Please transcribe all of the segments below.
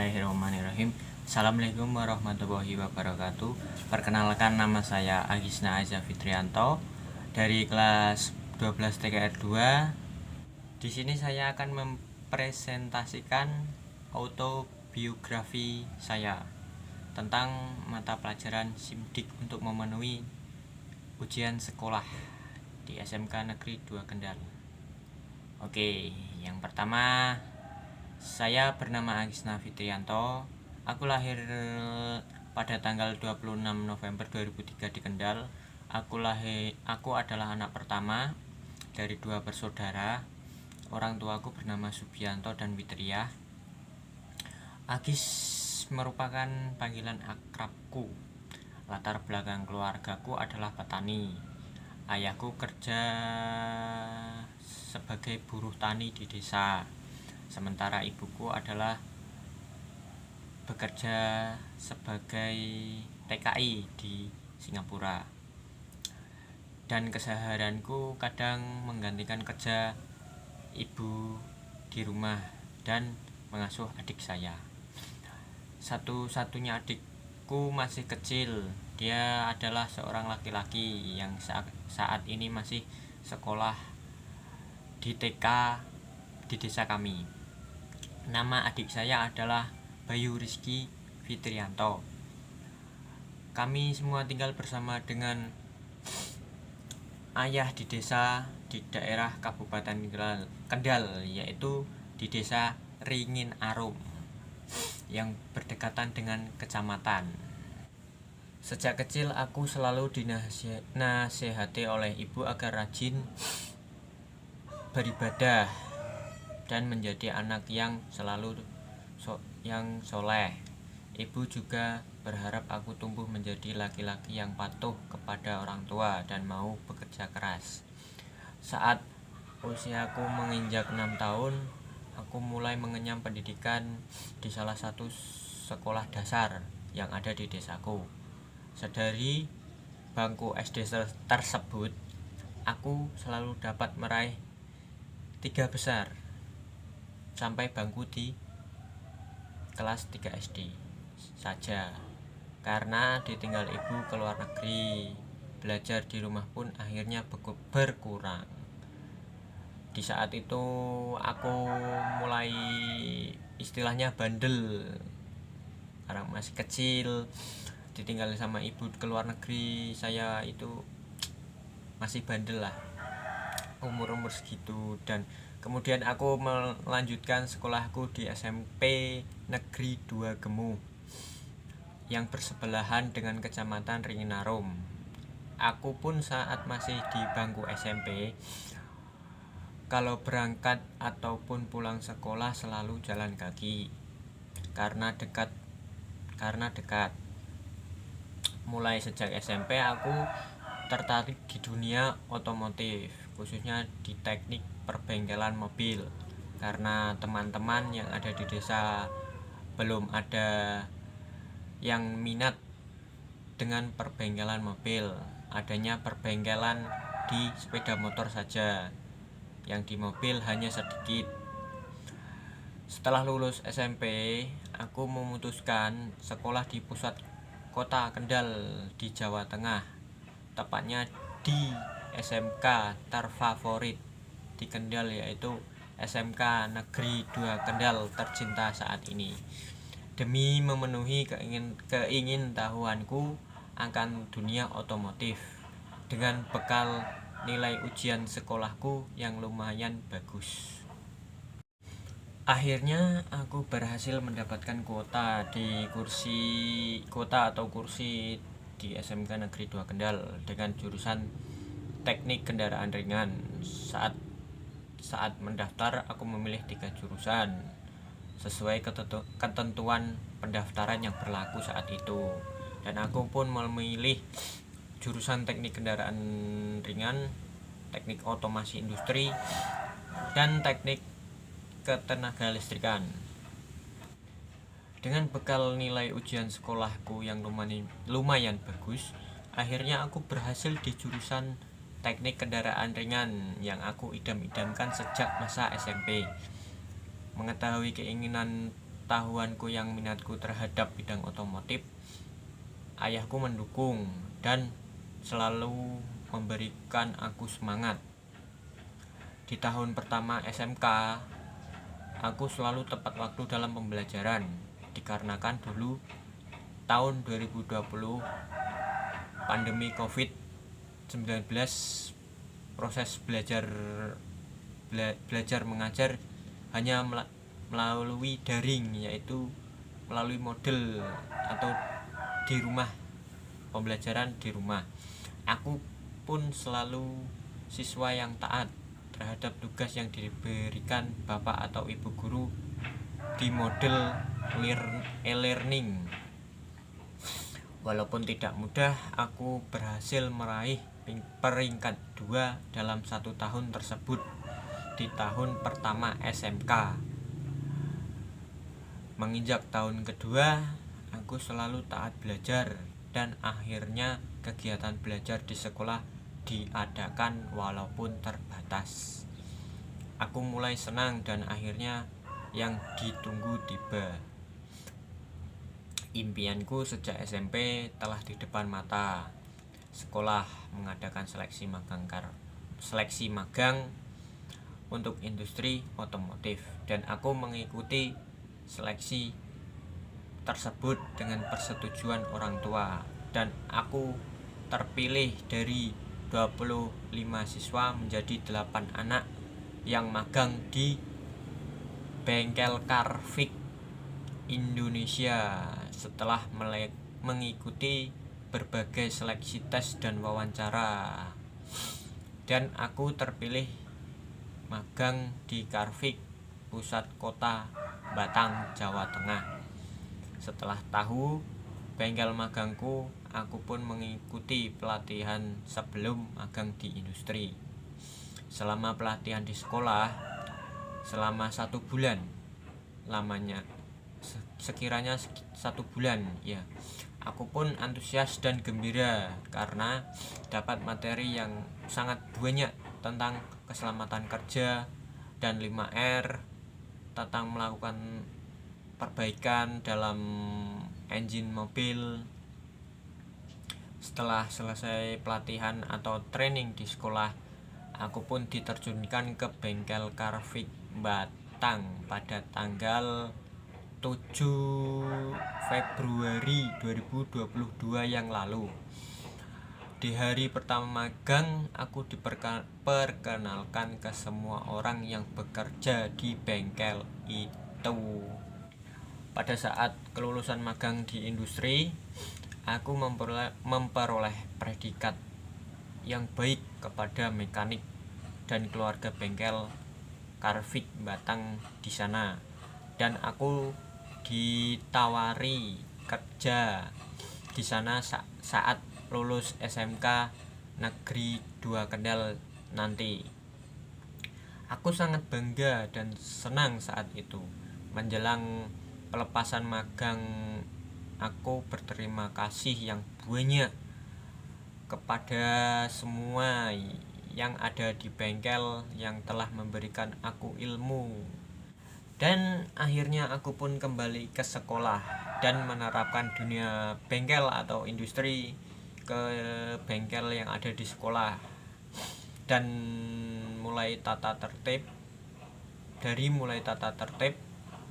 Bismillahirrahmanirrahim. Assalamualaikum warahmatullahi wabarakatuh. Perkenalkan, nama saya Agisna Aza Fitrianto dari kelas 12 TKR 2. Di sini saya akan mempresentasikan autobiografi saya tentang mata pelajaran SIMDIK untuk memenuhi ujian sekolah di SMK Negeri 2 Kendal. Oke, yang pertama, saya bernama Agisna Fitrianto. Aku lahir pada tanggal 26 November 2003 di Kendal. Aku adalah anak pertama dari 2 bersaudara. Orang tuaku bernama Subianto dan Witriah. Agis merupakan panggilan akrabku. Latar belakang keluargaku adalah petani. Ayahku kerja sebagai buruh tani di desa, sementara ibuku adalah bekerja sebagai TKI di Singapura. Dan keseharianku kadang menggantikan kerja ibu di rumah dan mengasuh adik saya. Satu-satunya adikku masih kecil. Dia adalah seorang laki-laki yang saat ini masih sekolah di TK di desa kami. Nama adik saya adalah Bayu Rizky Fitrianto. Kami semua tinggal bersama dengan ayah di desa di daerah Kabupaten Kendal, yaitu di desa Ringin Arum yang berdekatan dengan kecamatan. Sejak kecil aku selalu dinasehati oleh ibu agar rajin beribadah dan menjadi anak yang selalu yang soleh. Ibu juga berharap aku tumbuh menjadi laki-laki yang patuh kepada orang tua dan mau bekerja keras. Saat usiaku menginjak 6 tahun, aku mulai mengenyam pendidikan di salah satu sekolah dasar yang ada di desaku. Sedari bangku SD tersebut, aku selalu dapat meraih 3 besar sampai bangku di kelas 3 SD saja, karena ditinggal ibu ke luar negeri. Belajar di rumah pun akhirnya berkurang. Di saat itu aku mulai istilahnya bandel, karena masih kecil, ditinggal sama ibu ke luar negeri. Saya itu masih bandel lah, umur segitu. Dan kemudian aku melanjutkan sekolahku di SMP Negeri 2 Gemu yang bersebelahan dengan kecamatan Ringin Arum. Aku pun saat masih di bangku SMP, kalau berangkat ataupun pulang sekolah selalu jalan kaki karena dekat. Mulai sejak SMP aku tertarik di dunia otomotif, khususnya di teknik perbengkelan mobil, karena teman-teman yang ada di desa belum ada yang minat dengan perbengkelan mobil. Adanya perbengkelan di sepeda motor saja, yang di mobil hanya sedikit. Setelah lulus SMP, aku memutuskan sekolah di pusat kota Kendal di Jawa Tengah, tepatnya di SMK terfavorit di Kendal, yaitu SMK Negeri 2 Kendal tercinta saat ini. Demi memenuhi keingintahuanku akan dunia otomotif dengan bekal nilai ujian sekolahku yang lumayan bagus. Akhirnya aku berhasil mendapatkan kuota di SMK Negeri 2 Kendal dengan jurusan teknik kendaraan ringan. Saat mendaftar, aku memilih 3 jurusan sesuai ketentuan pendaftaran yang berlaku saat itu, dan aku pun memilih jurusan teknik kendaraan ringan, teknik otomasi industri, dan teknik ketenaga listrikan. Dengan bekal nilai ujian sekolahku yang lumayan bagus, akhirnya aku berhasil di jurusan teknik kendaraan ringan yang aku idam-idamkan sejak masa SMP. Mengetahui keinginan sepengetahuanku yang minatku terhadap bidang otomotif, ayahku mendukung dan selalu memberikan aku semangat. Di tahun pertama SMK, aku selalu tepat waktu dalam pembelajaran, dikarenakan dulu tahun 2020 pandemi COVID-19, proses belajar mengajar hanya melalui daring, yaitu melalui model atau di rumah, pembelajaran di rumah. Aku pun selalu siswa yang taat terhadap tugas yang diberikan bapak atau ibu guru di model e-learning. Walaupun tidak mudah, aku berhasil meraih peringkat 2 dalam 1 tahun tersebut di tahun pertama SMK. Menginjak tahun kedua, aku selalu taat belajar dan akhirnya kegiatan belajar di sekolah diadakan walaupun terbatas. Aku mulai senang dan akhirnya yang ditunggu tiba. Impianku sejak SMP telah di depan mata. Sekolah mengadakan seleksi magang untuk industri otomotif dan aku mengikuti seleksi tersebut dengan persetujuan orang tua, dan aku terpilih dari 25 siswa menjadi 8 anak yang magang di bengkel Carvik Indonesia setelah mengikuti berbagai seleksi tes dan wawancara. Dan aku terpilih magang di Carvik pusat kota Batang, Jawa Tengah. Setelah tahu bengkel magangku, aku pun mengikuti pelatihan sebelum magang di industri. Selama pelatihan di sekolah selama 1 bulan lamanya, sekiranya 1 bulan ya, aku pun antusias dan gembira karena dapat materi yang sangat banyak tentang keselamatan kerja dan 5R, tentang melakukan perbaikan dalam engine mobil. Setelah selesai pelatihan atau training di sekolah, aku pun diterjunkan ke bengkel Carvik Batang pada tanggal 7 Februari 2022 yang lalu. Di hari pertama magang, aku diperkenalkan ke semua orang yang bekerja di bengkel itu. Pada saat kelulusan magang di industri, aku memperoleh predikat yang baik kepada mekanik dan keluarga bengkel Carvik Batang di sana, dan aku ditawari kerja di sana saat lulus SMK Negeri 2 Kendal nanti. Aku sangat bangga dan senang saat itu. Menjelang pelepasan magang, aku berterima kasih yang banyak kepada semua yang ada di bengkel yang telah memberikan aku ilmu. Dan akhirnya aku pun kembali ke sekolah dan menerapkan dunia bengkel atau industri ke bengkel yang ada di sekolah, dan mulai tata tertib,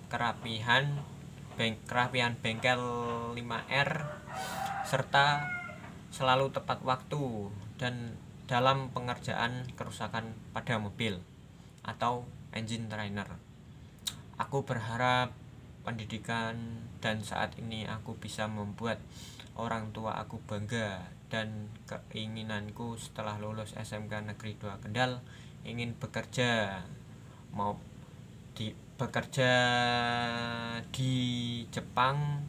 kerapihan bengkel 5R, serta selalu tepat waktu dan dalam pengerjaan kerusakan pada mobil atau engine trainer. Aku berharap pendidikan dan saat ini aku bisa membuat orang tua aku bangga, dan keinginanku setelah lulus SMK Negeri 2 Kendal ingin bekerja di Jepang.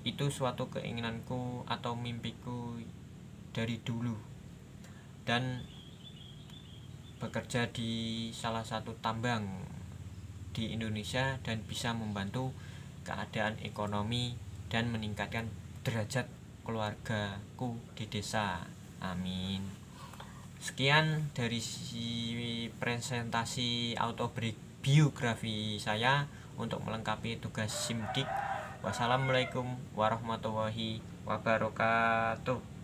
Itu suatu keinginanku atau mimpiku dari dulu, dan bekerja di salah satu tambang di Indonesia dan bisa membantu keadaan ekonomi dan meningkatkan derajat keluargaku di desa. Amin. Sekian dari presentasi autobiografi saya. untuk melengkapi tugas SIMDIK. Wassalamualaikum warahmatullahi wabarakatuh.